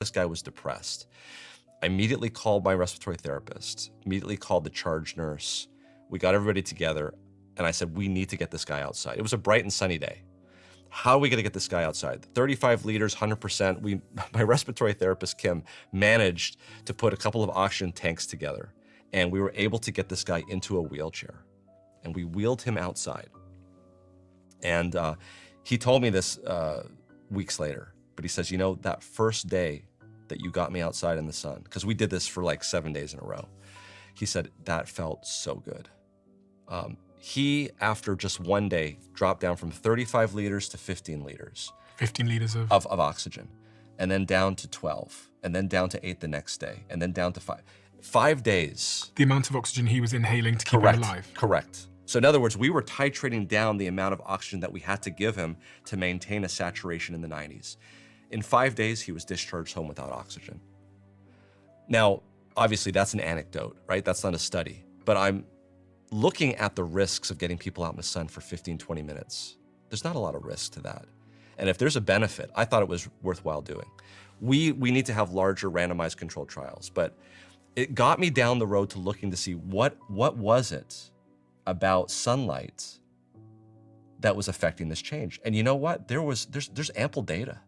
This guy was depressed. I immediately called my respiratory therapist, immediately called the charge nurse. We got everybody together, and I said, we need to get this guy outside. It was a bright and sunny day. How are we gonna get this guy outside? 35 liters, 100%. My respiratory therapist, Kim, managed to put a couple of oxygen tanks together, and we were able to get this guy into a wheelchair, and we wheeled him outside. And he told me this weeks later, but he says, you know, that first day that you got me outside in the sun, because we did this for like 7 days in a row, he said, that felt so good. He, after just one day, dropped down from 35 liters to 15 liters. 15 liters of oxygen, and then down to 12, and then down to 8 the next day, and then down to 5. 5 days. The amount of oxygen he was inhaling to keep him alive. Correct. So in other words, we were titrating down the amount of oxygen that we had to give him to maintain a saturation in the 90s. In 5 days, he was discharged home without oxygen. Now, obviously that's an anecdote, right? That's not a study, but I'm looking at the risks of getting people out in the sun for 15, 20 minutes. There's not a lot of risk to that. And if there's a benefit, I thought it was worthwhile doing. We need to have larger randomized controlled trials, but it got me down the road to looking to see what was it about sunlight that was affecting this change. And you know what? There's ample data.